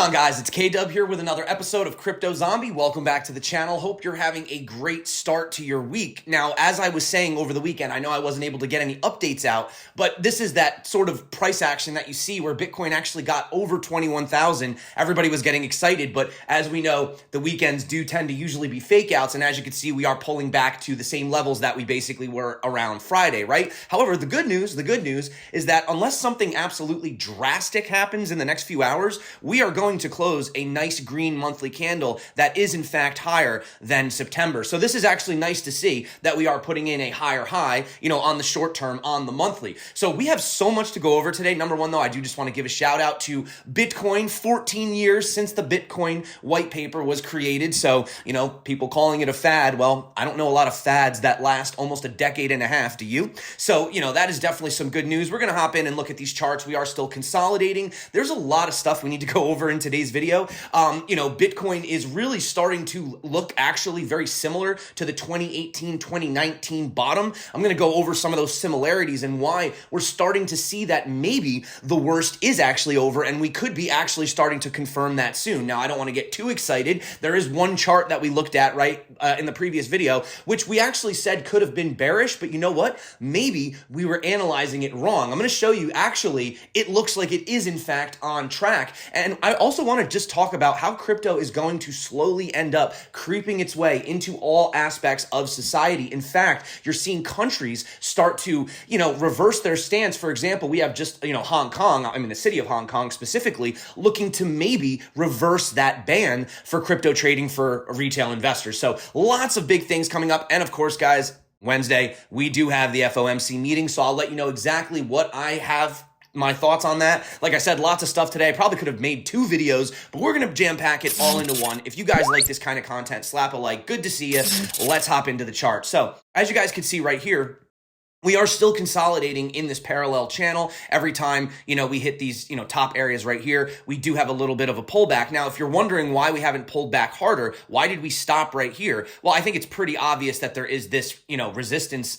on, guys? It's K-Dub here with another episode of Crypto Zombie. Welcome back to the channel. Hope you're having a great start to your week. Now, as I was saying over the weekend, I know I wasn't able to get any updates out, but this is that sort of price action that you see where Bitcoin actually got over 21,000. Everybody was getting excited, but as we know, the weekends do tend to usually be fake outs, and as you can see, we are pulling back to the same levels that we basically were around Friday, right? However, the good news is that unless something absolutely drastic happens in the next few hours, we are going to close a nice green monthly candle that is in fact higher than September. So this is actually nice to see that we are putting in a higher high, on the short term, on the monthly. So we have so much to go over today. Number one, though, I do just want to give a shout out to Bitcoin. 14 years since the Bitcoin white paper was created. So, people calling it a fad. Well, I don't know a lot of fads that last almost a decade and a half. Do you? So, that is definitely some good news. We're going to hop in and look at these charts. We are still consolidating. There's a lot of stuff we need to go over in today's video. Bitcoin is really starting to look actually very similar to the 2018, 2019 bottom. I'm going to go over some of those similarities and why we're starting to see that maybe the worst is actually over and we could be actually starting to confirm that soon. Now, I don't want to get too excited. There is one chart that we looked at in the previous video, which we actually said could have been bearish, but you know what? Maybe we were analyzing it wrong. I'm going to show you actually it looks like it is in fact on track. And I also want to just talk about how crypto is going to slowly end up creeping its way into all aspects of society. In fact, you're seeing countries start to, reverse their stance. For example, we have just, Hong Kong, the city of Hong Kong specifically, looking to maybe reverse that ban for crypto trading for retail investors. So lots of big things coming up. And of course, guys, Wednesday, we do have the FOMC meeting. So I'll let you know exactly what I have my thoughts on that. Like I said, lots of stuff today. I probably could have made 2 videos, but we're going to jam pack it all into one. If you guys like this kind of content, slap a like. Good to see you. Let's hop into the chart. So as you guys can see right here, we are still consolidating in this parallel channel. Every time, we hit these, top areas right here, we do have a little bit of a pullback. Now, if you're wondering why we haven't pulled back harder, why did we stop right here? Well, I think it's pretty obvious that there is this, resistance,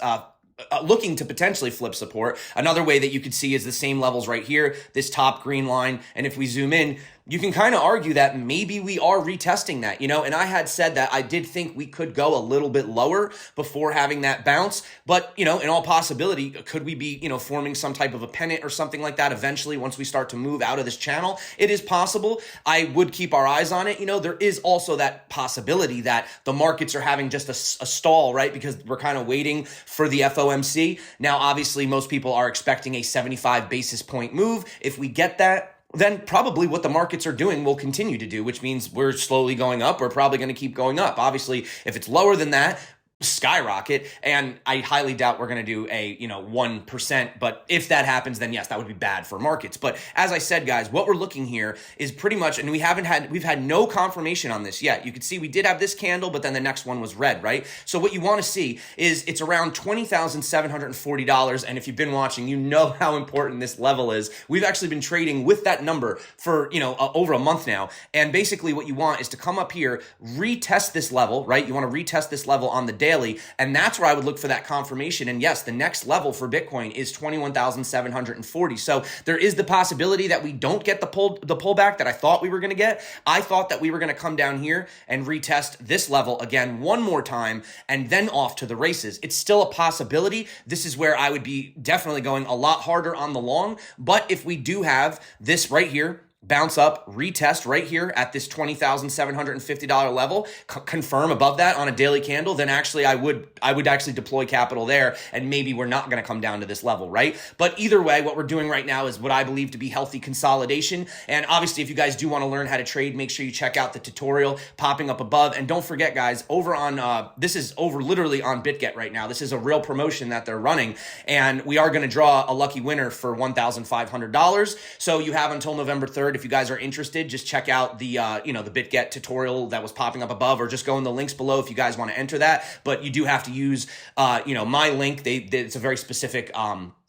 looking to potentially flip support. Another way that you could see is the same levels right here, this top green line. And if we zoom in, you can kind of argue that maybe we are retesting that, and I had said that I did think we could go a little bit lower before having that bounce, but, in all possibility, could we be, forming some type of a pennant or something like that eventually once we start to move out of this channel? It is possible. I would keep our eyes on it. There is also that possibility that the markets are having just a stall, right? Because we're kind of waiting for the FOMC. Now, obviously, most people are expecting a 75 basis point move. If we get that, then probably what the markets are doing will continue to do, which means we're slowly going up. We're probably going to keep going up. Obviously, if it's lower than that, skyrocket, and I highly doubt we're going to do a 1%, but if that happens, then yes, that would be bad for markets. But as I said, guys, what we're looking here is pretty much, and we've had no confirmation on this yet. You can see we did have this candle, but then the next one was red, right? So what you want to see is it's around $20,740, and if you've been watching, you know how important this level is. We've actually been trading with that number for over a month now, and basically what you want is to come up here, retest this level, right? You want to retest this level on the daily, and that's where I would look for that confirmation. And yes, the next level for Bitcoin is 21,740. So there is the possibility that we don't get the pullback that I thought we were going to get. I thought that we were going to come down here and retest this level again one more time and then off to the races. It's still a possibility. This is where I would be definitely going a lot harder on the long. But if we do have this right here, bounce up, retest right here at this $20,750 level, confirm above that on a daily candle, then actually I would actually deploy capital there, and maybe we're not going to come down to this level, right? But either way, what we're doing right now is what I believe to be healthy consolidation. And obviously, if you guys do want to learn how to trade, make sure you check out the tutorial popping up above. And don't forget, guys, over on this is over literally on BitGet right now. This is a real promotion that they're running, and we are going to draw a lucky winner for $1,500. So you have until November 3rd. If you guys are interested, just check out the the BitGet tutorial that was popping up above, or just go in the links below if you guys want to enter that. But you do have to use my link. It's a very specific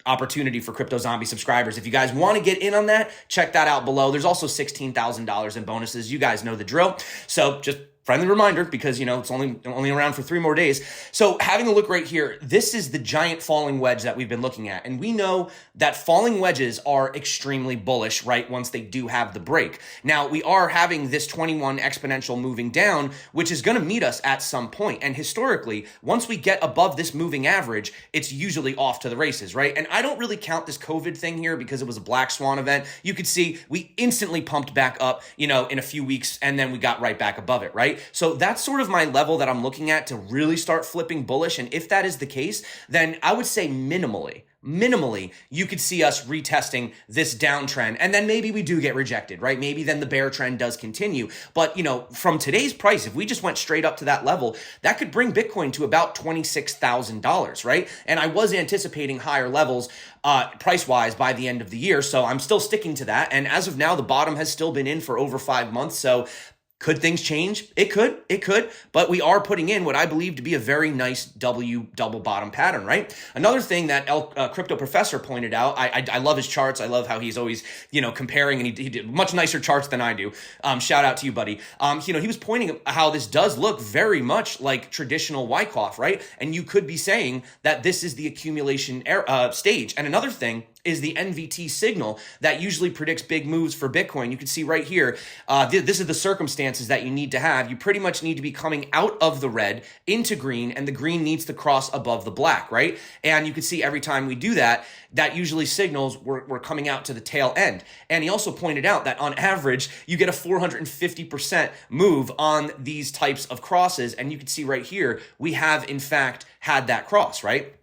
opportunity for Crypto Zombie subscribers. If you guys want to get in on that, check that out below. There's also $16,000 in bonuses. You guys know the drill. So just Friendly reminder, because it's only around for 3 more days. So having a look right here, this is the giant falling wedge that we've been looking at. And we know that falling wedges are extremely bullish, right, once they do have the break. Now, we are having this 21 exponential moving down, which is going to meet us at some point. And historically, once we get above this moving average, it's usually off to the races, right? And I don't really count this COVID thing here because it was a black swan event. You could see we instantly pumped back up, in a few weeks, and then we got right back above it, right? So that's sort of my level that I'm looking at to really start flipping bullish. And if that is the case, then I would say minimally, you could see us retesting this downtrend. And then maybe we do get rejected, right? Maybe then the bear trend does continue. But, from today's price, if we just went straight up to that level, that could bring Bitcoin to about $26,000, right? And I was anticipating higher levels price-wise by the end of the year. So I'm still sticking to that. And as of now, the bottom has still been in for over 5 months. So could things change? It could, but we are putting in what I believe to be a very nice W double bottom pattern, right? Another thing that Crypto Professor pointed out, I love his charts. I love how he's always, comparing, and he did much nicer charts than I do. Shout out to you, buddy. He was pointing how this does look very much like traditional Wyckoff, right? And you could be saying that this is the accumulation stage. And another thing is the NVT signal that usually predicts big moves for Bitcoin. You can see right here, this is the circumstances that you need to have. You pretty much need to be coming out of the red into green, and the green needs to cross above the black, right? And you can see every time we do that, that usually signals we're coming out to the tail end. And he also pointed out that on average, you get a 450% move on these types of crosses. And you can see right here, we have in fact had that cross, right?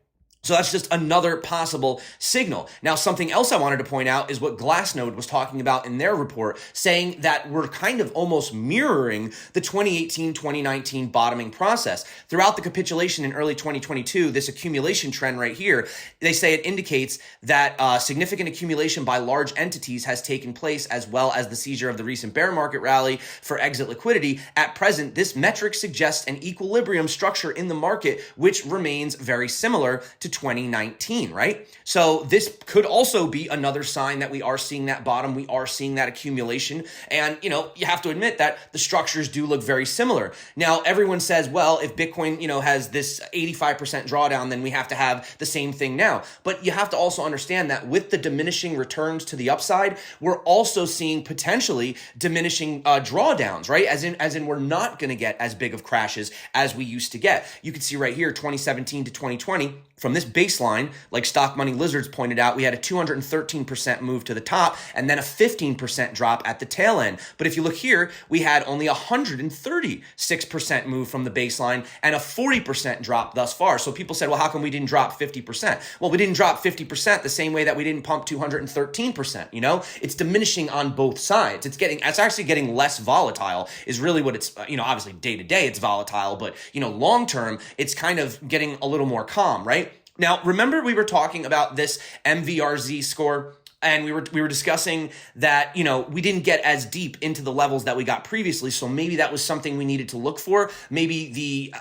So that's just another possible signal. Now, something else I wanted to point out is what Glassnode was talking about in their report, saying that we're kind of almost mirroring the 2018-2019 bottoming process. Throughout the capitulation in early 2022, this accumulation trend right here, they say it indicates that significant accumulation by large entities has taken place, as well as the seizure of the recent bear market rally for exit liquidity. At present, this metric suggests an equilibrium structure in the market, which remains very similar to 2019, right? So this could also be another sign that we are seeing that bottom, we are seeing that accumulation, and you have to admit that the structures do look very similar. Now, everyone says, well, if Bitcoin, has this 85% drawdown, then we have to have the same thing now. But you have to also understand that with the diminishing returns to the upside, we're also seeing potentially diminishing drawdowns, right? As in we're not going to get as big of crashes as we used to get. You can see right here, 2017 to 2020, from this baseline, like Stock Money Lizards pointed out, we had a 213% move to the top and then a 15% drop at the tail end. But if you look here, we had only 136% move from the baseline and a 40% drop thus far. So people said, well, how come we didn't drop 50%? Well, we didn't drop 50% the same way that we didn't pump 213%. It's diminishing on both sides. It's actually getting less volatile is really what it's, obviously day to day it's volatile, but long term, it's kind of getting a little more calm, right? Now, remember we were talking about this MVRV-Z score, and we were discussing that, we didn't get as deep into the levels that we got previously. So maybe that was something we needed to look for. Maybe the,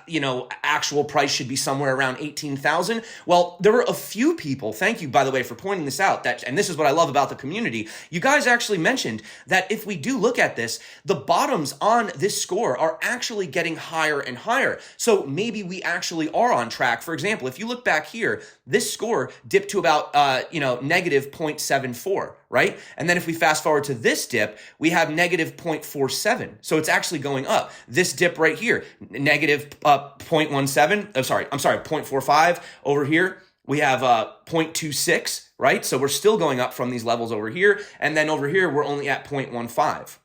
actual price should be somewhere around 18,000. Well, there were a few people, thank you, by the way, for pointing this out, and this is what I love about the community. You guys actually mentioned that if we do look at this, the bottoms on this score are actually getting higher and higher. So maybe we actually are on track. For example, if you look back here, this score dipped to about, negative 0.74, right? And then if we fast forward to this dip, we have negative 0.47. So it's actually going up. This dip right here, negative 0.17. I'm sorry, 0.45 over here. We have 0.26, right? So we're still going up from these levels over here. And then over here, we're only at 0.15.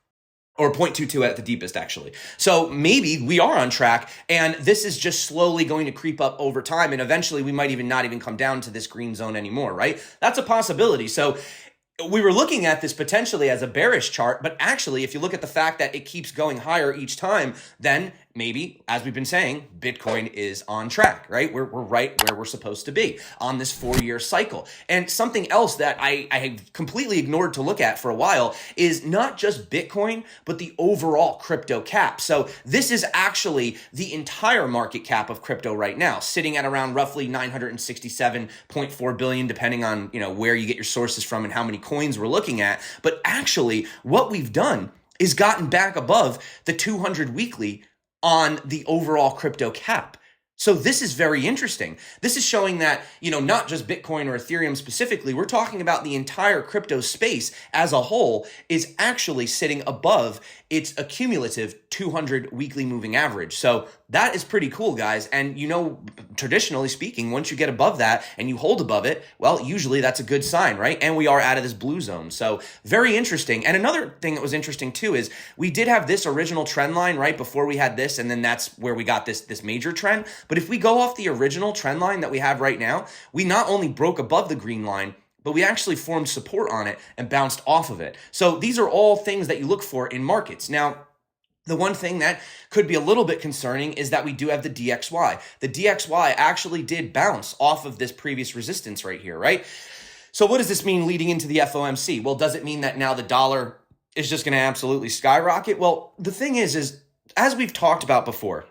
Or 0.22 at the deepest, actually. So maybe we are on track, and this is just slowly going to creep up over time, and eventually we might not even come down to this green zone anymore, right? That's a possibility. So we were looking at this potentially as a bearish chart, but actually, if you look at the fact that it keeps going higher each time, then maybe, as we've been saying, Bitcoin is on track, right? We're right where we're supposed to be on this 4-year cycle. And something else that I have completely ignored to look at for a while is not just Bitcoin, but the overall crypto cap. So this is actually the entire market cap of crypto right now, sitting at around roughly 967.4 billion, depending on where you get your sources from and how many coins we're looking at. But actually, what we've done is gotten back above the 200 weekly on the overall crypto cap. So this is very interesting. This is showing that, not just Bitcoin or Ethereum specifically, we're talking about the entire crypto space as a whole is actually sitting above its accumulative 200 weekly moving average. So that is pretty cool, guys. And traditionally speaking, once you get above that and you hold above it, well, usually that's a good sign, right? And we are out of this blue zone. So very interesting. And another thing that was interesting too is we did have this original trend line right before we had this, and then that's where we got this major trend. But if we go off the original trend line that we have right now, we not only broke above the green line, but we actually formed support on it and bounced off of it. So these are all things that you look for in markets. Now, the one thing that could be a little bit concerning is that we do have the DXY. The DXY actually did bounce off of this previous resistance right here, right? So what does this mean leading into the FOMC? Well, does it mean that now the dollar is just going to absolutely skyrocket? Well, the thing is as we've talked about before,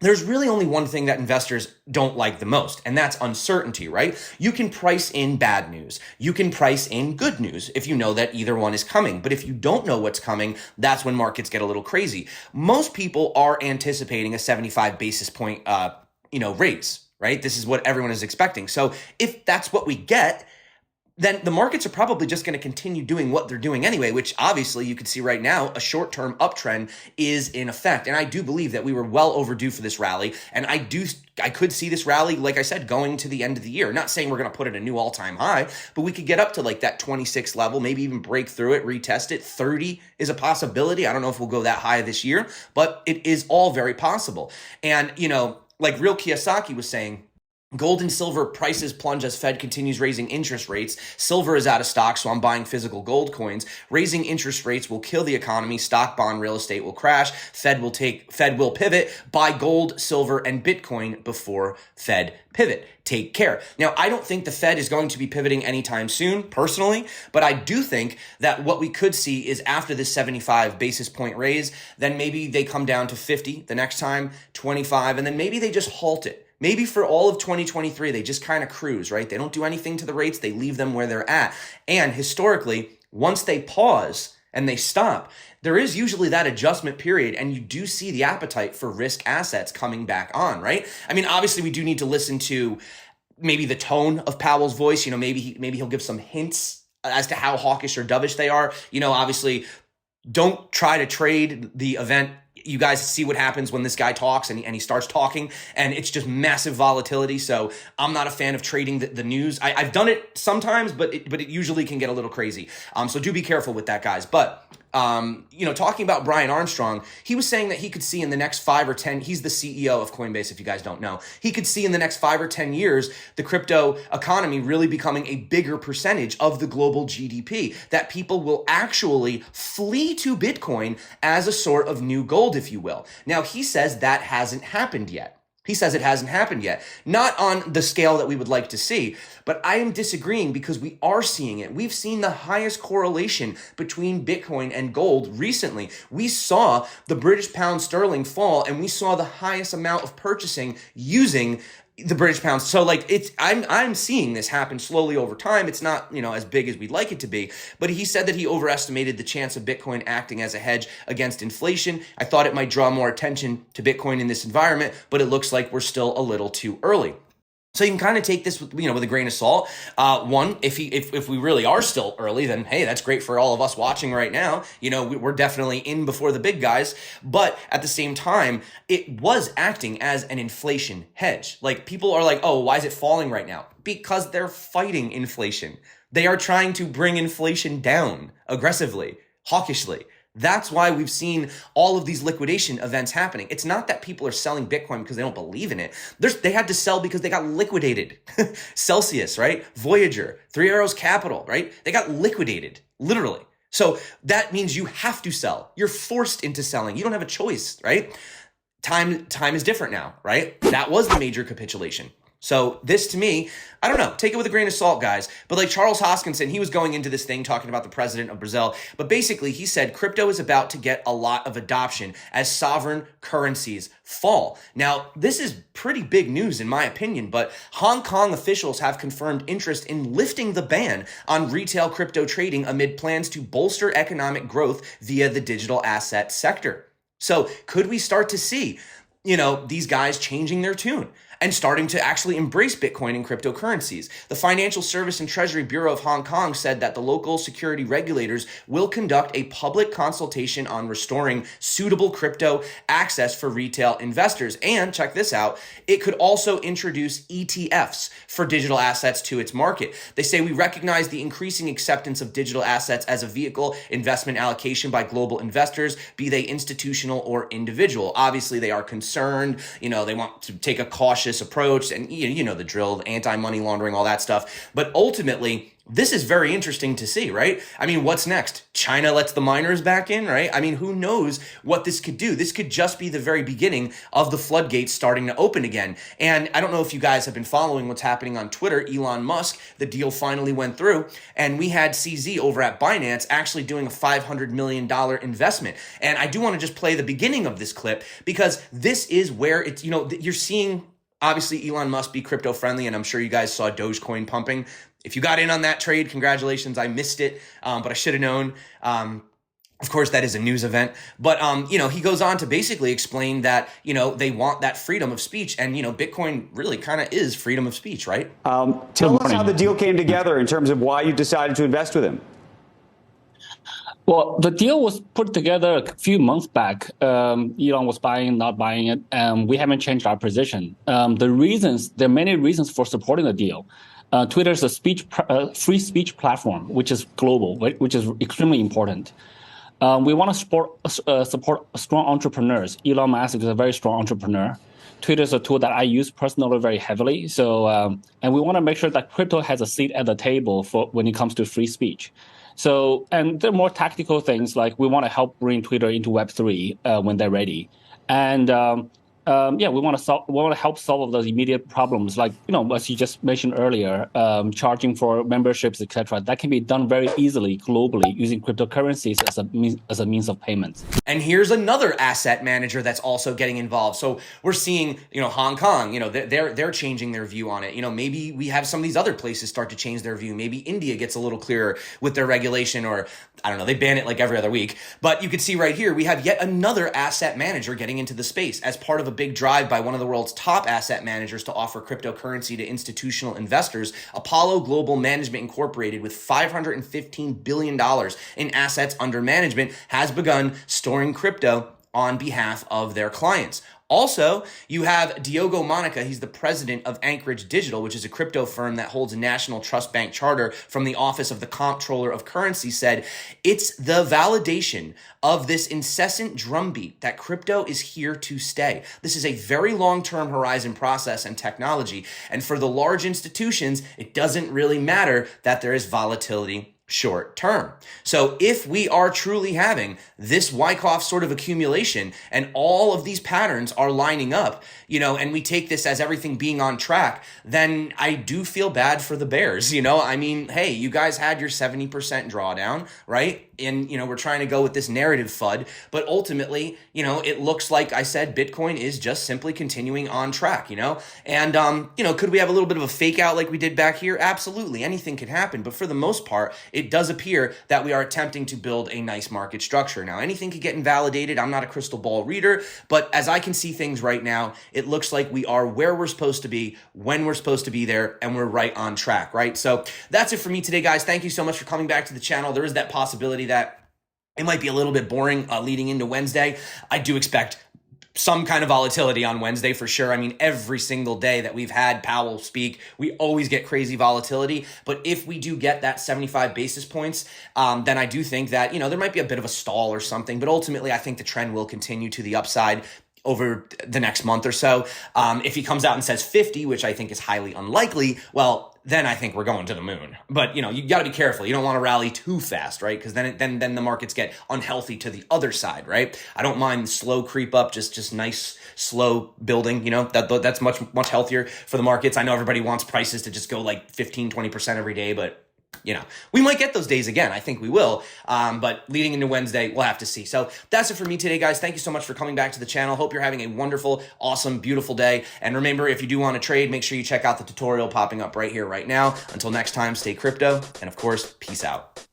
there's really only one thing that investors don't like the most, and that's uncertainty, right? You can price in bad news. You can price in good news if you know that either one is coming. But if you don't know what's coming, that's when markets get a little crazy. Most people are anticipating a 75 basis point, raise, right? This is what everyone is expecting. So if that's what we get, then the markets are probably just going to continue doing what they're doing anyway, which obviously you can see right now, a short-term uptrend is in effect. And I do believe that we were well overdue for this rally. And I could see this rally, like I said, going to the end of the year. Not saying we're going to put it a new all-time high, but we could get up to like that 26 level, maybe even break through it, retest it. 30 is a possibility. I don't know if we'll go that high this year, but it is all very possible. And, like Real Kiyosaki was saying, gold and silver prices plunge as Fed continues raising interest rates. Silver is out of stock, so I'm buying physical gold coins. Raising interest rates will kill the economy. Stock, bond, real estate will crash. Fed will pivot. Buy gold, silver, and Bitcoin before Fed pivot. Take care. Now, I don't think the Fed is going to be pivoting anytime soon, personally, but I do think that what we could see is after this 75 basis point raise, then maybe they come down to 50 the next time, 25, and then maybe they just halt it. Maybe for all of 2023, they just kind of cruise, right? They don't do anything to the rates. They leave them where they're at. And historically, once they pause and they stop, there is usually that adjustment period, and you do see the appetite for risk assets coming back on, right? I mean, obviously, we do need to listen to maybe the tone of Powell's voice. Maybe he'll give some hints as to how hawkish or dovish they are. Obviously, don't try to trade the event. You guys see what happens when this guy talks and he starts talking, and it's just massive volatility. So I'm not a fan of trading the news. I've done it sometimes, but it usually can get a little crazy. So do be careful with that, guys. But talking about Brian Armstrong, he was saying that he could see in the next 5 or 10, he's the CEO of Coinbase, if you guys don't know, he could see in the next 5 or 10 years, the crypto economy really becoming a bigger percentage of the global GDP, that people will actually flee to Bitcoin as a sort of new gold, if you will. Now, he says that hasn't happened yet. He says it hasn't happened yet. Not on the scale that we would like to see, but I am disagreeing because we are seeing it. We've seen the highest correlation between Bitcoin and gold recently. We saw the British pound sterling fall, and we saw the highest amount of purchasing using the British pound. So I'm seeing this happen slowly over time. It's not, as big as we'd like it to be, but he said that he overestimated the chance of Bitcoin acting as a hedge against inflation. I thought it might draw more attention to Bitcoin in this environment, but it looks like we're still a little too early. So you can kind of take this with a grain of salt. One, if we really are still early, then hey, that's great for all of us watching right now. We're definitely in before the big guys. But at the same time, it was acting as an inflation hedge. Like, people are like, oh, why is it falling right now? Because they're fighting inflation. They are trying to bring inflation down aggressively, hawkishly. That's why we've seen all of these liquidation events happening. It's not that people are selling Bitcoin because they don't believe in it. They had to sell because they got liquidated. Celsius, right? Voyager, Three Arrows Capital, right? They got liquidated, literally. So that means you have to sell. You're forced into selling. You don't have a choice, right? Time is different now, right? That was the major capitulation. So this, to me, I don't know, take it with a grain of salt, guys. But like Charles Hoskinson, he was going into this thing talking about the president of Brazil. But basically, he said crypto is about to get a lot of adoption as sovereign currencies fall. Now, this is pretty big news in my opinion, but Hong Kong officials have confirmed interest in lifting the ban on retail crypto trading amid plans to bolster economic growth via the digital asset sector. So could we start to see, these guys changing their tune and starting to actually embrace Bitcoin and cryptocurrencies? The Financial Service and Treasury Bureau of Hong Kong said that the local security regulators will conduct a public consultation on restoring suitable crypto access for retail investors. And check this out, it could also introduce ETFs for digital assets to its market. They say we recognize the increasing acceptance of digital assets as a vehicle investment allocation by global investors, be they institutional or individual. Obviously, they are concerned, they want to take a cautious approach, and the drill, anti-money laundering, all that stuff. But ultimately, this is very interesting to see, right? I mean, what's next? China lets the miners back in, right? I mean, who knows what this could do? This could just be the very beginning of the floodgates starting to open again. And I don't know if you guys have been following what's happening on Twitter. Elon Musk, the deal finally went through, and we had CZ over at Binance actually doing a $500 million investment. And I do want to just play the beginning of this clip, because this is where it's, you're seeing obviously Elon Musk be crypto friendly, and I'm sure you guys saw Dogecoin pumping. If you got in on that trade, congratulations. I missed it, but I should have known. Of course, that is a news event. But, he goes on to basically explain that, they want that freedom of speech. And, Bitcoin really kind of is freedom of speech, right? Tell us how the deal came together in terms of why you decided to invest with him. Well, the deal was put together a few months back. Elon was buying, not buying it, and we haven't changed our position. There are many reasons for supporting the deal. Twitter is a free speech platform, which is global, which is extremely important. We want to support strong entrepreneurs. Elon Musk is a very strong entrepreneur. Twitter is a tool that I use personally very heavily. So, and we want to make sure that crypto has a seat at the table when it comes to free speech. So, and there are more tactical things, like we want to help bring Twitter into Web3 when they're ready. And we want to help solve those immediate problems, like, as you just mentioned earlier, charging for memberships, etc. That can be done very easily globally using cryptocurrencies as a means of payments. And here's another asset manager that's also getting involved. So we're seeing, Hong Kong, they're changing their view on it. Maybe we have some of these other places start to change their view. Maybe India gets a little clearer with their regulation, or I don't know, they ban it like every other week. But you can see right here, we have yet another asset manager getting into the space as part of a big drive by one of the world's top asset managers to offer cryptocurrency to institutional investors. Apollo Global Management Incorporated, with $515 billion in assets under management, has begun storing crypto on behalf of their clients. Also, you have Diogo Monica. He's the president of Anchorage Digital, which is a crypto firm that holds a national trust bank charter from the Office of the Comptroller of Currency, said, "It's the validation of this incessant drumbeat that crypto is here to stay. This is a very long-term horizon process and technology. And for the large institutions, it doesn't really matter that there is volatility short term." So if we are truly having this Wyckoff sort of accumulation and all of these patterns are lining up, and we take this as everything being on track, then I do feel bad for the bears. I mean, hey, you guys had your 70% drawdown, right? And, we're trying to go with this narrative FUD, but ultimately, it looks like I said, Bitcoin is just simply continuing on track, and, could we have a little bit of a fake out like we did back here? Absolutely. Anything can happen. But for the most part, it does appear that we are attempting to build a nice market structure. Now, anything could get invalidated. I'm not a crystal ball reader, but as I can see things right now, it looks like we are where we're supposed to be, when we're supposed to be there, and we're right on track, right? So that's it for me today, guys. Thank you so much for coming back to the channel. There is that possibility that it might be a little bit boring leading into Wednesday. I do expect some kind of volatility on Wednesday for sure. I mean, every single day that we've had Powell speak, we always get crazy volatility. But if we do get that 75 basis points, then I do think that, there might be a bit of a stall or something. But ultimately, I think the trend will continue to the upside over the next month or so. If he comes out and says 50, which I think is highly unlikely, well, then I think we're going to the moon. But, you got to be careful. You don't want to rally too fast, right? Because then the markets get unhealthy to the other side, right? I don't mind slow creep up, just nice, slow building, that's much healthier for the markets. I know everybody wants prices to just go like 15, 20% every day, but we might get those days again. I think we will. But leading into Wednesday, we'll have to see. So that's it for me today, guys. Thank you so much for coming back to the channel. Hope you're having a wonderful, awesome, beautiful day. And remember, if you do want to trade, make sure you check out the tutorial popping up right here, right now. Until next time, stay crypto. And of course, peace out.